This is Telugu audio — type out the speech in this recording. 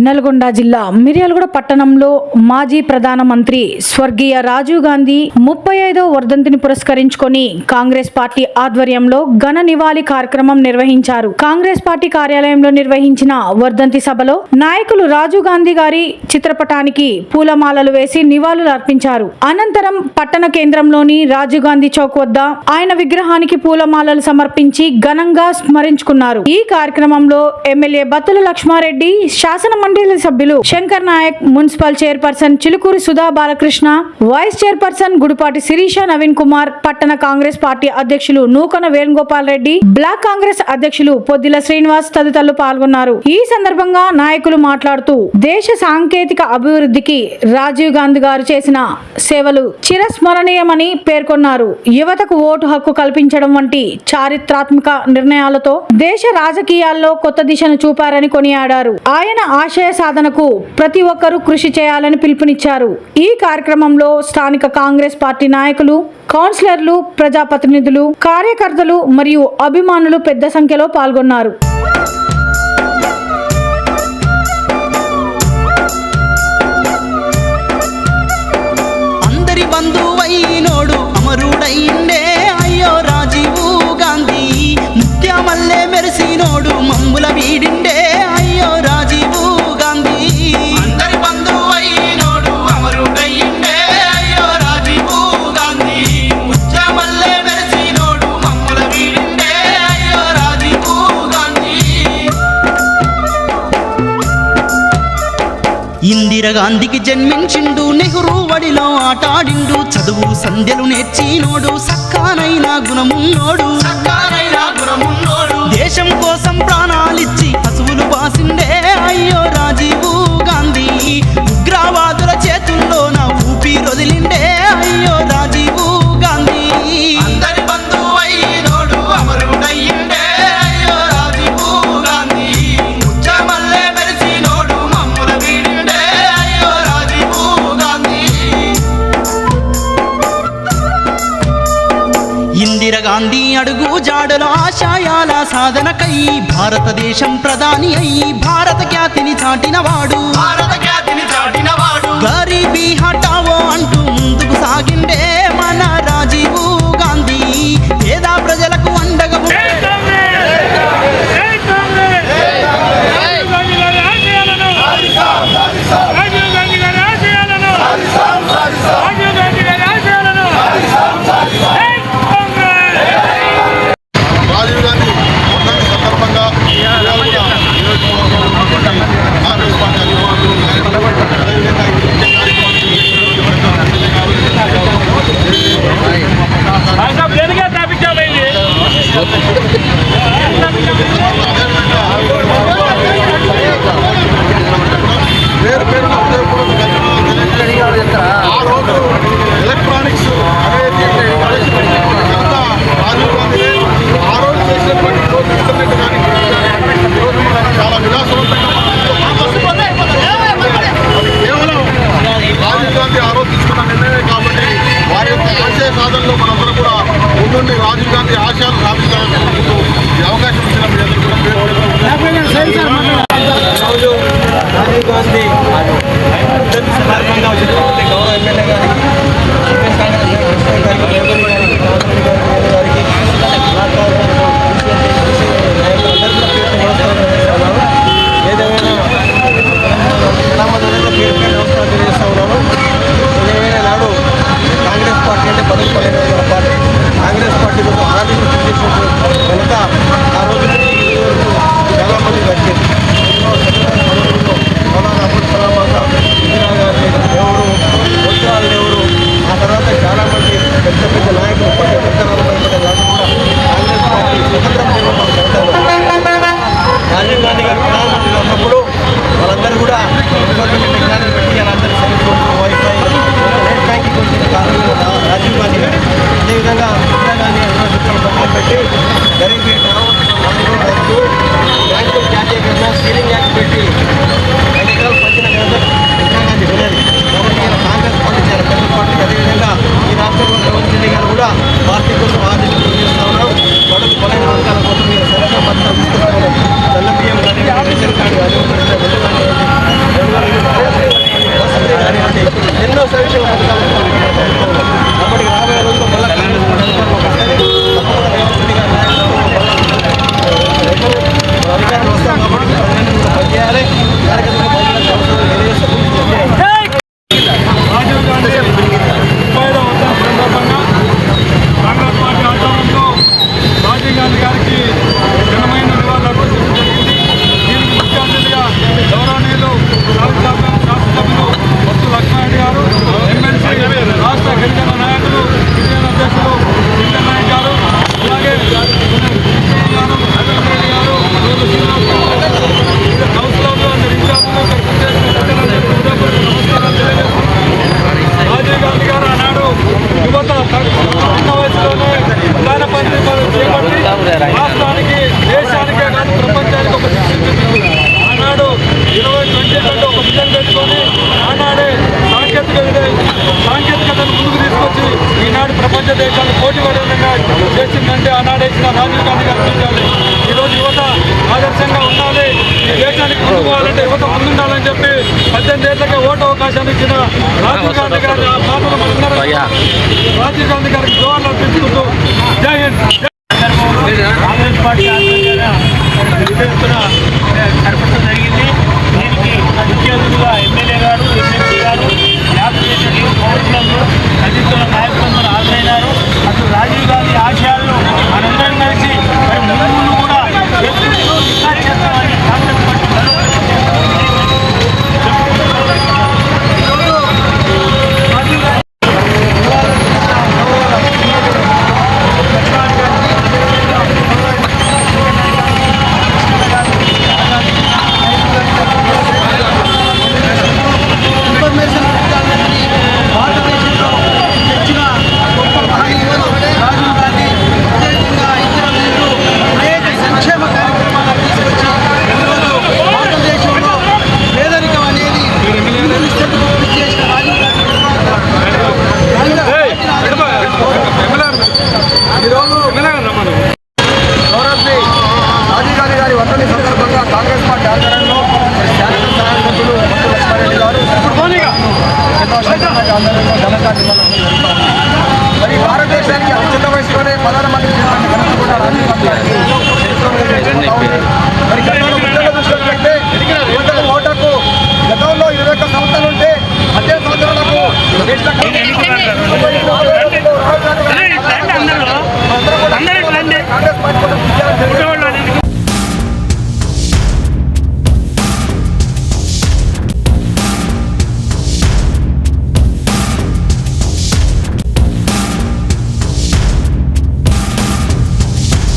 నల్గొండ జిల్లా మిర్యాలగూడ పట్టణంలో మాజీ ప్రధానమంత్రి స్వర్గీయ రాజీవ్ గాంధీ 35వ వర్ధంతిని పురస్కరించుకొని కాంగ్రెస్ పార్టీ ఆధ్వర్యంలో ఘన నివాళి కార్యక్రమం నిర్వహించారు. కాంగ్రెస్ పార్టీ కార్యాలయంలో నిర్వహించిన వర్ధంతి సభలో నాయకులు రాజీవ్ గాంధీ గారి చిత్రపటానికి పూలమాలలు వేసి నివాళులు అర్పించారు. అనంతరం పట్టణ కేంద్రంలోని రాజీవ్ గాంధీ చౌక్ వద్ద ఆయన విగ్రహానికి పూలమాలలు సమర్పించి ఘనంగా స్మరించుకున్నారు. ఈ కార్యక్రమంలో ఎమ్మెల్యే బత్తుల లక్ష్మారెడ్డి, శాసన మండలి సభ్యులు Shankar Naik, municipal chairperson Chilukuri Sudha Balakrishna, vice chairperson Gudipati Sirisha Naveen Kumar, పట్టణ కాంగ్రెస్ పార్టీ అధ్యక్షులు నూకన వేణుగోపాల్ రెడ్డి, బ్లాక్ కాంగ్రెస్ అధ్యక్షులు పొద్దిల శ్రీనివాస్ తదితరులు పాల్గొన్నారు. ఈ సందర్భంగా నాయకులు మాట్లాడుతూ దేశ సాంకేతిక అభివృద్ధికి రాజీవ్ గాంధీ గారు చేసిన సేవలు చిరస్మరణీయమని పేర్కొన్నారు. యువతకు ఓటు హక్కు కల్పించడం వంటి చారిత్రాత్మక నిర్ణయాలతో దేశ రాజకీయాల్లో కొత్త దిశను చూపారని కొనియాడారు. ఆయన ఆశయ సాధనకు ప్రతి ఒక్కరూ కృషి చేయాలని పిలుపునిచ్చారు. ఈ కార్యక్రమంలో స్థానిక కాంగ్రెస్ పార్టీ నాయకులు, కౌన్సిలర్లు, ప్రజాప్రతినిధులు, కార్యకర్తలు మరియు అభిమానులు పెద్ద సంఖ్యలో పాల్గొన్నారు. అందరి బంధువైనోడు అమరుడైండే అయ్యో రాజీవ్ గాంధీ, ముత్యమల్లె మెరిసినోడు మమ్ముల వీడిండే అయ్యో రాజీవ్ గాంధీ. అందరి బంధువైనోడు అమరుడైండే అయ్యో రాజీవ్ గాంధీ, ముత్యమల్లె మెరిసినోడు మమ్ముల వీడిండే అయ్యో రాజీవ్ గాంధీ. ఇందిరా గాంధీకి జన్మించిండు, నెహ్రూ వడిలో ఆటాడిండు, చదువు సంధ్యలు నేర్చినోడు, సక్కానైన గుణమున్నోడు, దేశం కోసం ప్రాణాలిచ్చి పశువులు బాసిండే అయ్యో రాజీవ్ గాంధీ. ఉగ్రవాదుల చేతుల్లో నా ఊపిరొదిలిండే అయ్యో రాజీవ్ గాంధీ. అందరి బంధువైనోడు అమరుడయ్యిండే అయ్యో రాజీవ్ గాంధీ, ముత్యమల్లె మెరిసినోడు మమ్ముల వీడిండే అయ్యో రాజీవ్ గాంధీ. ఇందిరా గాంధీ అడుగు జాడల ఆశయాల సాధనకై భారతదేశం ప్రధాని అయి భారత ఖ్యాతిని చాటినవాడు, గరీబీ హటావో అంటూ ముందుకు సాగిండే మన రాజీవ్ గాంధీ. పేద ప్రజలకు అండగా ఎలక్ట్రానిక్స్ అనేది రాజీవ్ గాంధీ ఆ రోజు చేసినటువంటి ఇంటర్నెట్ కానీ ఈరోజు మనకు చాలా విలాసవంతంగా అది కేవలం రాజీవ్ గాంధీ ఆ రోజు తీసుకున్న నిర్ణయమే కాబట్టి వారి యొక్క ఆశయ సాధనలో మనందరం కూడా ముందుండి రాజీవ్ గాంధీ ఆశయాలు సాధించాలని కోరుకుంటూ ఈ అవకాశం ఇచ్చిన మీ అందరూ కూడా రాజీవ్ గాంధీ సందర్భంగా వచ్చినటువంటి గౌరవ ఎమ్మెల్యే గారికి, ఏదేమైనా ప్రధానమంత్రి పేరు నమస్కారం తెలియజేస్తా ఉన్నాను. ఏదేమైనా నాడు కాంగ్రెస్ పార్టీ అంటే బతుకుపడిన పార్టీ, కాంగ్రెస్ పార్టీ కోసం ఆర్థిక చేసినటువంటి కనుక ఆ రోజు నుంచి ఈ రోజు చాలామంది వచ్చింది. ఎవరు ఉద్యోగాలు ఎవరు, ఆ తర్వాత చాలామంది పెద్ద పెద్ద నాయకులు కాంగ్రెస్ పార్టీ స్వతంత్రం రాజీవ్ గాంధీ గారు ప్రధానమంత్రి ఉన్నప్పుడు వాళ్ళందరూ కూడా టెక్నాలజీ పెట్టి వాళ్ళందరూ cell phone, wifi, net banking వచ్చిన కారణంగా రాజీవ్ గాంధీ గారు, అదేవిధంగా ఇందిరా గాంధీ పక్కన పెట్టి గరీబీ రైతు బ్యాంకులు జాతీయకరణ, స్టీలింగ్ యాక్ట్ పెట్టి 5 ఎకరాలు పంచిన ఘనత ఇందిరాగాంధీ వినది. కాబట్టి ఇలా కాంగ్రెస్ పార్టీ చాలా పెద్ద పార్టీ. అదేవిధంగా ఈ రాష్ట్రంలో రేవంత్ రెడ్డి గారు కూడా పార్టీ కోసం ఆర్థిక చేస్తూ ఉన్నాం. బడుగు బలైన వర్గాల కోసం సంక్షేమ పథకాలు తీసుకొస్తా ఉన్నాం. తెల్ల బియ్యం కానీ రేషన్ కార్డు కానీ దేశానికి ముందు పోవాలంటే యువత ముందుండాలని చెప్పి 18 ఏళ్ళకే ఓటు అవకాశాన్ని ఇచ్చిన రాజీవ్ గాంధీ గారి ఆ పాత్రను మనందరం రాజీవ్ గాంధీ గారికి జోహార్లు అర్పించుకుంటూ జై హింద్. కాంగ్రెస్ పార్టీ జరపడం జరిగింది. దీనికి ముఖ్య అతిథులుగా ఎమ్మెల్యే గారు, ఎమ్మెల్సీ గారు, వ్యాప్తి చేసిన కౌన్సిలర్లు, తదితర నాయకులందరూ హాజరైనారు. అసలు రాజీవ్ గాంధీ ఆశయాలను మనందరం కలిసి మరి ముందు కూడా చేసుకుంటూ ఇంకా చేస్తామని కాంగ్రెస్ పార్టీ గౌరవశ్రీ రాజీవ్ గాంధీ గారి వర్ధంతి సందర్భంగా కాంగ్రెస్ పార్టీ ఆధ్వర్యంలో శాసన సహాయకులు మంత్రి లక్ష్మారెడ్డి గారు ఆధ్వర్యంలో ఘనంగా నివాళులు జరుగుతారు. మరి భారతదేశానికి అతి చిన్న వయసులోనే ప్రధానమంత్రి చేసిన ఘనత కూడా రాజీవ్ గాంధీ గారికి చరిత్రలో ఉంది. మరి గతంలో ఉద్యోగ దృష్టిలో పెడితే యువతకు ఓటకు గతంలో 21 సంవత్సరాలు ఉంటే 18 సంవత్సరాలకు